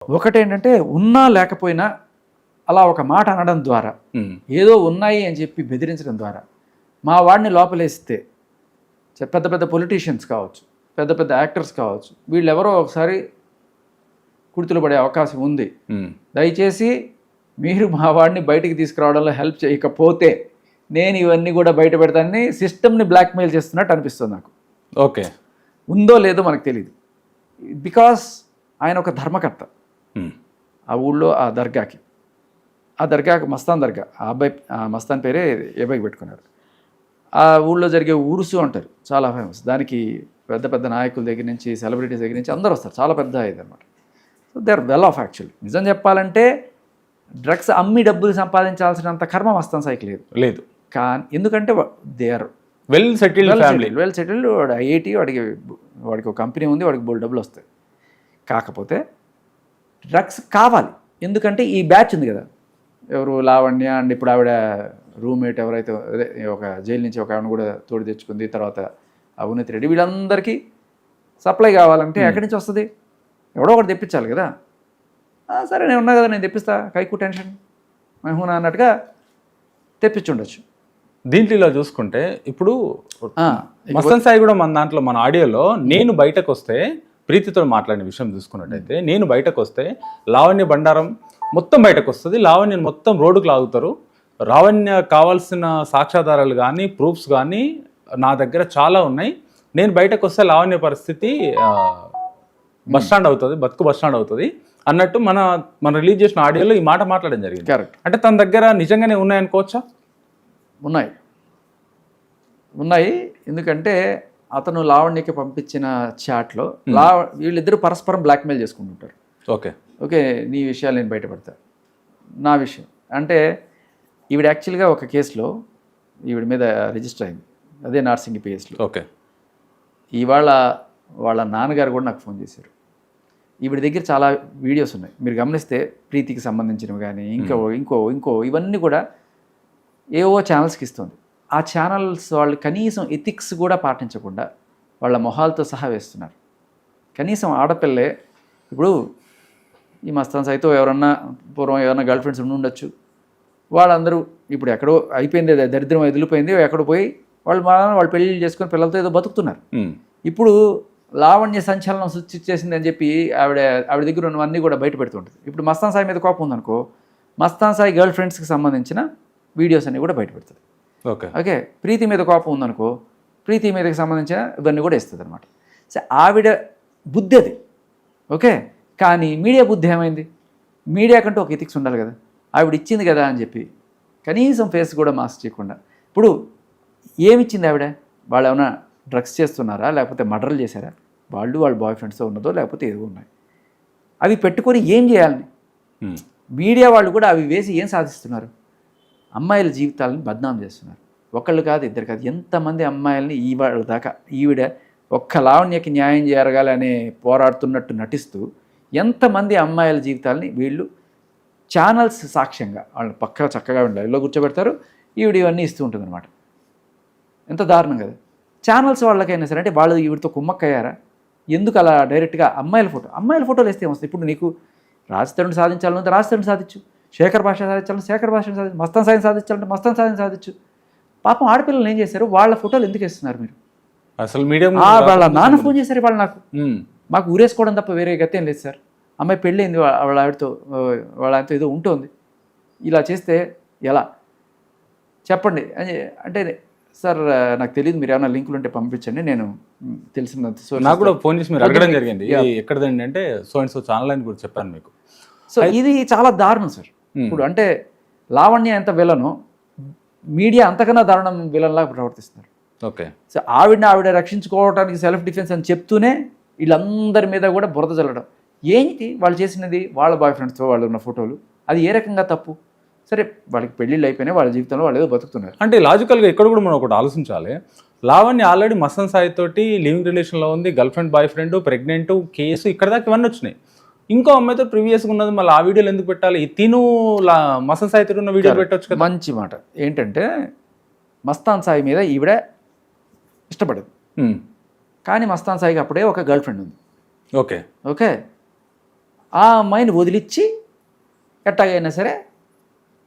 ఒకటేంటంటే ఉన్నా లేకపోయినా అలా ఒక మాట అనడం ద్వారా ఏదో ఉన్నాయి అని చెప్పి బెదిరించడం ద్వారా మా వాడిని లోపలేస్తే పెద్ద పెద్ద పొలిటీషియన్స్ కావచ్చు, పెద్ద పెద్ద యాక్టర్స్ కావచ్చు, వీళ్ళు ఎవరో ఒకసారి కుర్తులు పడే అవకాశం ఉంది. దయచేసి మీరు మా వాడిని బయటికి తీసుకురావడంలో హెల్ప్ చేయకపోతే నేను ఇవన్నీ కూడా బయట పెడతానని సిస్టమ్ని బ్లాక్మెయిల్ చేస్తున్నట్టు అనిపిస్తుంది నాకు. ఓకే, ఉందో లేదో మనకు తెలియదు. బికాస్ ఆయన ఒక ధర్మకర్త ఆ ఊళ్ళో, ఆ దర్గాకి మస్తాన్ దర్గా, ఆ అబ్బాయి మస్తాన్ పేరే ఏ అబ్బాయికి పెట్టుకున్నారు. ఆ ఊళ్ళో జరిగే ఊరుసు అంటారు, చాలా ఫేమస్. దానికి పెద్ద పెద్ద నాయకుల దగ్గర నుంచి, సెలబ్రిటీస్ దగ్గర నుంచి అందరూ వస్తారు. చాలా పెద్ద ఇది అనమాట. So they are well off. Actually నిజం చెప్పాలంటే డ్రగ్స్ అమ్మి డబ్బులు సంపాదించాల్సినంత కర్మ మస్తాన్ సాయికి లేదు. కానీ ఎందుకంటే they are well settled family, well settled. వాడు ఐఐటి, వాడికి ఒక కంపెనీ ఉంది, వాడికి బోల్డ్ డబ్బులు వస్తాయి. కాకపోతే డ్రగ్స్ కావాలి, ఎందుకంటే ఈ బ్యాచ్ ఉంది కదా, ఎవరు లావణ్య అండ్ ఇప్పుడు ఆవిడ రూమ్మేట్ ఎవరైతే అదే ఒక జైలు నుంచి ఒక ఆవిడ కూడా తోడు తెచ్చుకుంది, తర్వాత అవినీతి రెడ్డి, వీళ్ళందరికీ సప్లై కావాలంటే ఎక్కడి నుంచి వస్తుంది? ఎవడో ఒకటి తెప్పించాలి కదా. సరే నేను ఉన్నా కదా, నేను తెప్పిస్తా, కైకు టెన్షన్ మహూనా అన్నట్టుగా తెప్పించుండొచ్చు. దీంట్లో ఇలా చూసుకుంటే ఇప్పుడు మస్తాన్ సాయి కూడా మన దాంట్లో, మన ఆడియోలో నేను బయటకు వస్తే ప్రీతితో మాట్లాడిన విషయం చూసుకున్నట్టయితే, నేను బయటకు వస్తే లావణ్య బండారం మొత్తం బయటకు వస్తుంది, లావణ్యని మొత్తం రోడ్డుకు లాగుతారు, లావణ్య కావాల్సిన సాక్ష్యాధారాలు కానీ ప్రూఫ్స్ కానీ నా దగ్గర చాలా ఉన్నాయి, నేను బయటకు వస్తే లావణ్య పరిస్థితి బస్టాండ్ అవుతుంది, బతుకు బస్టాండ్ అవుతుంది అన్నట్టు మన రిలీజ్ చేసిన ఆడియోలో ఈ మాట మాట్లాడడం జరిగింది. కరెక్ట్. అంటే తన దగ్గర నిజంగానే ఉన్నాయనుకోవచ్చా? ఉన్నాయి. ఎందుకంటే అతను లావణ్యకి పంపించిన చాట్లో వీళ్ళిద్దరూ పరస్పరం బ్లాక్మెయిల్ చేసుకుంటుంటారు. ఓకే నీ విషయాలు నేను బయటపడతా, నా విషయం అంటే ఈవిడ యాక్చువల్గా ఒక కేసులో ఈవిడ మీద రిజిస్టర్ అయింది, అదే నార్సింగి పిఎస్లో. ఓకే, ఇవాళ వాళ్ళ నాన్నగారు కూడా నాకు ఫోన్ చేశారు. ఈవిడ దగ్గర చాలా వీడియోస్ ఉన్నాయి, మీరు గమనిస్తే ప్రీతికి సంబంధించినవి కానీ ఇంకో ఇవన్నీ కూడా ఏవో ఛానల్స్కి ఇస్తుంది. ఆ ఛానల్స్ వాళ్ళు కనీసం ఎథిక్స్ కూడా పాటించకుండా వాళ్ళ మొహాలతో సహా వేస్తున్నారు. కనీసం ఆడపిల్లే, ఇప్పుడు ఈ మస్తాన్ సాయితో ఎవరన్నా పూర్వం ఎవరన్నా గర్ల్ ఫ్రెండ్స్ ఉండొచ్చు, వాళ్ళందరూ ఇప్పుడు ఎక్కడో అయిపోయింది, దరిద్రం వదిలిపోయింది, ఎక్కడో పోయి వాళ్ళు పెళ్లి చేసుకొని పిల్లలతో ఏదో బతుకుతున్నారు. ఇప్పుడు లావణ్య సంచలనం సృష్టించేసింది అని చెప్పి ఆవిడ దగ్గర ఉన్నవన్నీ కూడా బయట పెడుతుంటుంది. ఇప్పుడు మస్తాన్ సాయి మీద కోపం ఉందనుకో, మస్తాన్ సాయి గర్ల్ ఫ్రెండ్స్కి సంబంధించిన వీడియోస్ అన్నీ కూడా బయట పెడుతుంది. ఓకే, ప్రీతి మీద కోపం ఉందనుకో, ప్రీతి మీదకి సంబంధించిన ఇవన్నీ కూడా ఇస్తుంది అనమాట. సో ఆవిడ బుద్ధి అది. ఓకే, కానీ మీడియా బుద్ధి ఏమైంది? మీడియా కంటూ ఒక ఎథిక్స్ ఉండాలి కదా. ఆవిడ ఇచ్చింది కదా అని చెప్పి కనీసం ఫేస్ కూడా మాస్క్ చేయకుండా, ఇప్పుడు ఏమిచ్చింది ఆవిడ? వాళ్ళు ఏమైనా డ్రగ్స్ చేస్తున్నారా, లేకపోతే మర్డర్లు చేశారా? వాళ్ళ బాయ్ ఫ్రెండ్స్తో ఉన్నదో లేకపోతే ఏదో ఉన్నాయి, అవి పెట్టుకొని ఏం చేయాలని మీడియా వాళ్ళు కూడా అవి వేసి ఏం సాధిస్తున్నారు? అమ్మాయిల జీవితాలను బద్నాం చేస్తున్నారు. ఒకళ్ళు కాదు, ఇద్దరు కాదు, ఎంతమంది అమ్మాయిలని ఇవాళ దాకా ఈవిడ ఒక్క లావణ్యకి న్యాయం జరగాలనే పోరాడుతున్నట్టు నటిస్తూ ఎంతమంది అమ్మాయిల జీవితాలని వీళ్ళు ఛానల్స్ సాక్ష్యంగా వాళ్ళని పక్కగా చక్కగా లైవ్లో కూర్చోబెడతారు, ఈవిడ ఇవన్నీ ఇస్తూ ఉంటుంది అనమాట. ఎంత దారుణం కదా. ఛానల్స్ వాళ్ళకైనా సరే అంటే వాళ్ళు ఈవిడతో కుమ్మక్కయ్యారా? ఎందుకు అలా డైరెక్ట్గా అమ్మాయిల ఫోటోలు వేస్తే ఏమొస్తుంది? ఇప్పుడు నీకు రాజతరుణ్ సాధించాలంటే రాజతరుణ్ సాధించు, శేఖర్ భాష సాధించాలంటే శేఖర్ భాషను సాధించు, మస్తాన్ సాయిని సాధించాలంటే మస్తాన్ సాయిని సాధించు. పాపం ఆడపిల్లలు ఏం చేశారు? వాళ్ళ ఫోటోలు ఎందుకు వేస్తున్నారు మీరు? అసలు మీడియా వాళ్ళ నాన్న ఫోన్ చేశారు వాళ్ళు మాకు ఊరేసుకోవడం తప్ప వేరే గతేం లేదు సార్. అమ్మాయి పెళ్ళైంది, వాళ్ళ ఆవిడతో ఏదో ఉంటుంది, ఇలా చేస్తే ఎలా చెప్పండి అని అంటే, సార్ నాకు తెలియదు, మీరు ఏమైనా లింకులు ఉంటే పంపించండి, నేను తెలిసినంత. సో నాకు కూడా ఫోన్ చేసి మీరు అడగడం జరిగింది, ఎక్కడదండి అంటే సో అండ్ సో ఛానల్ అని కూడా చెప్పాను మీకు. సో ఇది చాలా దారుణం సార్. ఇప్పుడు అంటే లావణ్య ఎంత విలనో మీడియా అంతకన్నా దారుణం విలన్లాగా ప్రవర్తిస్తున్నారు. ఓకే, సో ఆవిడ రక్షించుకోవడానికి సెల్ఫ్ డిఫెన్స్ అని చెప్తూనే వీళ్ళందరి మీద కూడా బురద చల్లడం. ఏంటి వాళ్ళు చేసినది? వాళ్ళ బాయ్ ఫ్రెండ్స్తో వాళ్ళు ఉన్న ఫోటోలు, అది ఏ రకంగా తప్పు? సరే వాళ్ళకి పెళ్ళిళ్ళు అయిపోయినాయి, వాళ్ళ జీవితంలో వాళ్ళు ఏదో బతుకుతున్నారు. అంటే లాజికల్గా ఇక్కడ కూడా మనం ఒకటి ఆలోచించాలి. లావణ్య ఆల్రెడీ మస్తాన్ సాయి తోటి లివింగ్ రిలేషన్లో ఉంది, girl friend boy friend, pregnant, case, ఇక్కడ దాకా ఇవన్నీ వచ్చినాయి. ఇంకో అమ్మాయితో ప్రీవియస్గా ఉన్నది, మళ్ళీ ఆ వీడియోలు ఎందుకు పెట్టాలి? మస్తాన్ సాయి తోటి ఉన్న వీడియోలు పెట్టవచ్చు కదా. మంచి మాట ఏంటంటే మస్తాన్ సాయి మీద ఈవిడ ఇష్టపడదు, కానీ మస్తాన్ సాయికి అప్పుడే ఒక గర్ల్ ఫ్రెండ్ ఉంది. ఓకే, ఆ అమ్మాయిని వదిలిచ్చి ఎట్టాగైనా సరే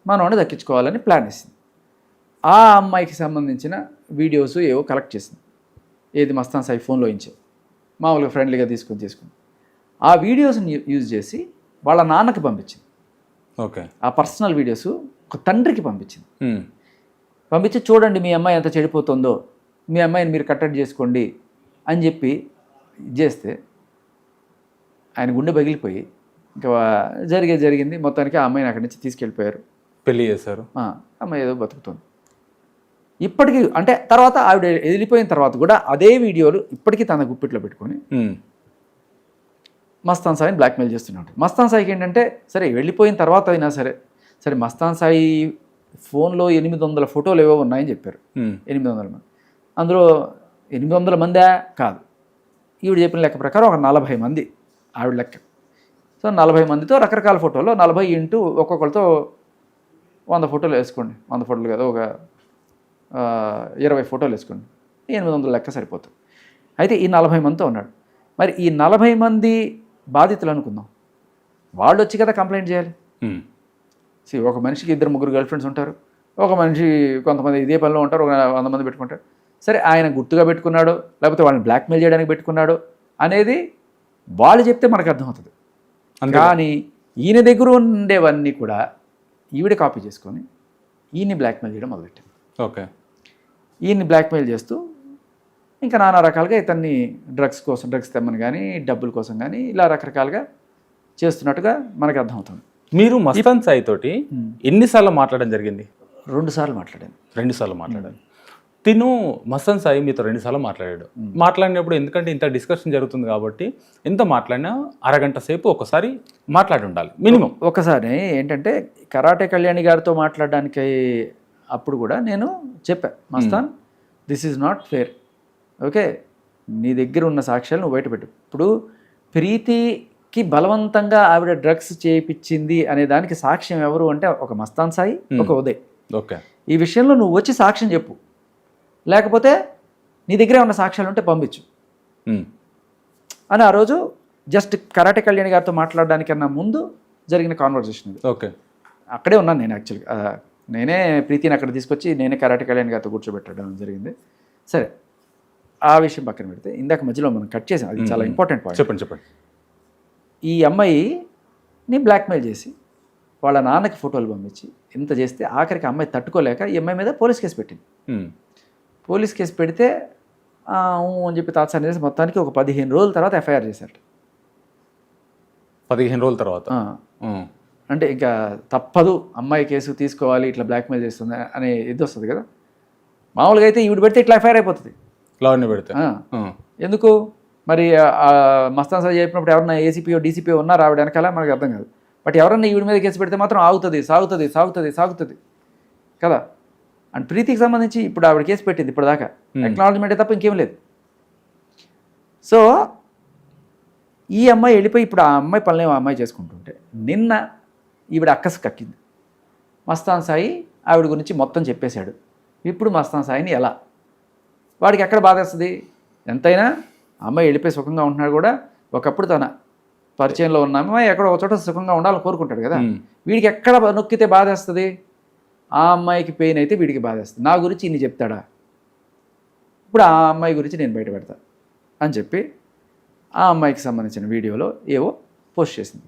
మనవాడిని దక్కించుకోవాలని ప్లాన్ వేసింది. ఆ అమ్మాయికి సంబంధించిన వీడియోస్ ఏవో కలెక్ట్ చేసింది. ఏది మస్తాన్ సాయి ఫోన్లో ఇంచే మామూలుగా ఫ్రెండ్లీగా తీసుకుని ఆ వీడియోస్ని యూజ్ చేసి వాళ్ళ నాన్నకి పంపించింది. ఓకే. ఆ పర్సనల్ వీడియోస్ ఒక తండ్రికి పంపించింది. పంపించి చూడండి మీ అమ్మాయి ఎంత చెడిపోతుందో, మీ అమ్మాయిని మీరు కట్టడి చేసుకోండి అని చెప్పి చేస్తే ఆయన గుండె పగిలిపోయి ఇంకా జరిగింది. మొత్తానికి ఆ అమ్మాయిని అక్కడి నుంచి తీసుకెళ్ళిపోయారు, పెళ్లి చేశారు. అమ్మాయి ఏదో బతుకుతుంది ఇప్పటికీ. అంటే తర్వాత ఆవిడ వెళ్ళిపోయిన తర్వాత కూడా అదే వీడియోలు ఇప్పటికీ తన గుప్పిట్లో పెట్టుకొని మస్తాన్ సాయిని బ్లాక్మెయిల్ చేస్తున్నాడు. మస్తాన్ సాయికి ఏంటంటే సరే వెళ్ళిపోయిన తర్వాత అయినా సరే మస్తాన్ సాయి ఫోన్లో 800 ఫోటోలు ఏవో ఉన్నాయని చెప్పారు. 800 మంది, అందులో 800 మందా కాదు, ఈవిడ చెప్పిన లెక్క ప్రకారం ఒక 40 మంది ఆవిడ లెక్క. సో 40 మందితో రకరకాల ఫోటోలు, 40 ఇంటూ ఒక్కొక్కరితో 100 ఫోటోలు వేసుకోండి, 100 ఫోటోలు కదా, ఒక 20 ఫోటోలు వేసుకోండి, 800 లెక్క సరిపోతుంది. అయితే ఈ 40 మందితో ఉన్నాడు. మరి ఈ 40 మంది బాధితులు అనుకుందాం, వాళ్ళు వచ్చి కదా కంప్లైంట్ చేయాలి. ఒక మనిషికి 2-3 గర్ల్ ఫ్రెండ్స్ ఉంటారు, ఒక మనిషి కొంతమంది ఇదే పనిలో ఉంటారు, ఒక 100 మంది పెట్టుకుంటారు. సరే ఆయన గుర్తుగా పెట్టుకున్నాడు లేకపోతే వాళ్ళని బ్లాక్మెయిల్ చేయడానికి పెట్టుకున్నాడు అనేది వాళ్ళు చెప్తే మనకు అర్థమవుతుంది. కానీ ఈయన దగ్గర ఉండేవన్నీ కూడా ఈవిడ కాపీ చేసుకొని ఈయన్ని బ్లాక్మెయిల్ చేయడం మొదలెట్టింది. ఓకే. ఈయన్ని బ్లాక్మెయిల్ చేస్తూ ఇంకా నానా రకాలుగా ఇతన్ని డ్రగ్స్ తెమ్మని కానీ డబ్బుల కోసం కానీ ఇలా రకరకాలుగా చేస్తున్నట్టుగా మనకు అర్థమవుతుంది. మీరు మస్తాన్ సాయి తోటి ఎన్నిసార్లు మాట్లాడడం జరిగింది? 2 సార్లు మాట్లాడాను. 2 సార్లు మాట్లాడాను. తిను మస్తాన్ సాయి మీతో 2 సార్లు మాట్లాడాడు. మాట్లాడినప్పుడు ఎందుకంటే ఇంత డిస్కషన్ జరుగుతుంది కాబట్టి ఎంత మాట్లాడినా అరగంట సేపు ఒకసారి మాట్లాడి ఉండాలి మినిమం. ఒకసారి ఏంటంటే కరాటే కళ్యాణి గారితో మాట్లాడడానికి అప్పుడు కూడా నేను చెప్పాను, Mastan this is not fair, okay, నీ దగ్గర ఉన్న సాక్ష్యాలు నువ్వు బయటపెట్టు. ఇప్పుడు ప్రీతికి బలవంతంగా ఆవిడ డ్రగ్స్ చేయించింది అనే దానికి సాక్ష్యం ఎవరు అంటే ఒక మస్తాన్ సాయి, ఒక ఉదయ్. ఓకే. ఈ విషయంలో నువ్వు వచ్చి సాక్ష్యం చెప్పు, లేకపోతే నీ దగ్గరే ఉన్న సాక్ష్యాలు ఉంటే పంపించు అని ఆ రోజు జస్ట్ కరాటే కళ్యాణి గారితో మాట్లాడడానికన్నా ముందు జరిగిన కాన్వర్జేషన్ ఇది. ఓకే. అక్కడే ఉన్నాను నేను యాక్చువల్గా, నేనే ప్రీతిని అక్కడ తీసుకొచ్చి నేనే కరాటే కళ్యాణి గారితో కూర్చోబెట్టడం జరిగింది. సరే ఆ విషయం పక్కన పెడితే ఇందాక మధ్యలో మనం కట్ చేసాం, అది చాలా ఇంపార్టెంట్ పాయింట్. చెప్పండి. ఈ అమ్మాయిని బ్లాక్మెయిల్ చేసి వాళ్ళ నాన్నకి ఫోటోలు పంపించి ఇంత చేస్తే ఆఖరికి అమ్మాయి తట్టుకోలేక ఈ అమ్మాయి మీద పోలీస్ కేసు పెట్టింది. పోలీస్ కేసు పెడితే అని చెప్పి తాత్సారం చేసి మొత్తానికి ఒక 15 రోజుల తర్వాత ఎఫ్ఐఆర్ చేశారు. 15 రోజుల తర్వాత అంటే ఇంకా తప్పదు అమ్మాయి కేసు తీసుకోవాలి, ఇట్లా బ్లాక్మెయిల్ చేస్తుంది అనే ఇది వస్తుంది కదా. మామూలుగా అయితే ఈవిడ పెడితే ఇట్లా ఎఫ్ఐఆర్ అయిపోతుంది, లావణ్య పెడితే. ఎందుకు మరి మస్తాన్ సాయి చెప్పినప్పుడు ఎవరన్నా ఏసీపీఓ డీసీపీఓ ఉన్నారు ఆవిడ వెనకాల మనకు అర్థం కాదు. బట్ ఎవరన్నా ఈవిడ మీద కేసు పెడితే మాత్రం ఆగుతుంది, సాగుతుంది కదా. అండ్ ప్రీతికి సంబంధించి ఇప్పుడు ఆవిడ కేసు పెట్టింది ఇప్పటిదాకా ఎక్నాలజ్మెంటే తప్ప ఇంకేం లేదు. సో ఈ అమ్మాయి వెళ్ళిపోయి ఇప్పుడు ఆ అమ్మాయి పనులు ఆ అమ్మాయి చేసుకుంటుంటే నిన్న ఈవిడ అక్కసు కక్కింది. మస్తాన్ సాయి ఆవిడ గురించి మొత్తం చెప్పేశాడు. ఇప్పుడు మస్తాన్ సాయిని ఎలా, వాడికి ఎక్కడ బాధేస్తుంది? ఎంతైనా అమ్మాయి వెళ్ళిపోయి సుఖంగా ఉంటున్నాడు కూడా, ఒకప్పుడు తన పరిచయంలో ఉన్న అమ్మాయి ఎక్కడో ఒక చోట సుఖంగా ఉండాలని కోరుకుంటాడు కదా. వీడికి ఎక్కడ నొక్కితే బాధేస్తుంది? ఆ అమ్మాయికి పెయిన్ అయితే వీడికి బాధేస్తుంది. నా గురించి ఇన్ని చెప్తాడా, ఇప్పుడు ఆ అమ్మాయి గురించి నేను బయట పెడతా అని చెప్పి ఆ అమ్మాయికి సంబంధించిన వీడియోలో ఏవో పోస్ట్ చేసింది.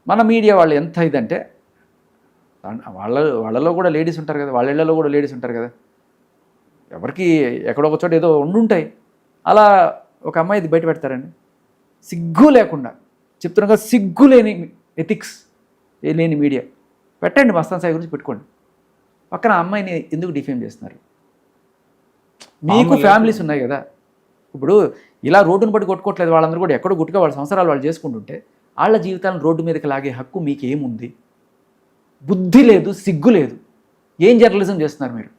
మన మీడియా వాళ్ళు ఎంత ఇదంటే వాళ్ళలో కూడా లేడీస్ ఉంటారు కదా, వాళ్ళ ఇళ్లలో కూడా లేడీస్ ఉంటారు కదా, ఎవరికి ఎక్కడో ఒక చోట ఏదో ఉండుంటాయి. అలా ఒక అమ్మాయిది బయట పెడతారండి, సిగ్గు లేకుండా. చెప్తున్నాం కదా, సిగ్గు లేని ఎథిక్స్ లేని మీడియా. పెట్టండి, మస్తాన్ సాయి గురించి పెట్టుకోండి. పక్కన అమ్మాయిని ఎందుకు డిఫేమ్ చేస్తున్నారు? మీకు ఫ్యామిలీస్ ఉన్నాయి కదా. ఇప్పుడు ఇలా రోడ్డును బట్టి కొట్టుకోవట్లేదు వాళ్ళందరూ కూడా, ఎక్కడో గుట్టుగా వాళ్ళ సంవత్సరాలు వాళ్ళు చేసుకుంటుంటే వాళ్ళ జీవితాలను రోడ్డు మీదకి లాగే హక్కు మీకేముంది? బుద్ధి లేదు, సిగ్గు లేదు. ఏం జర్నలిజం చేస్తున్నారు మీరు?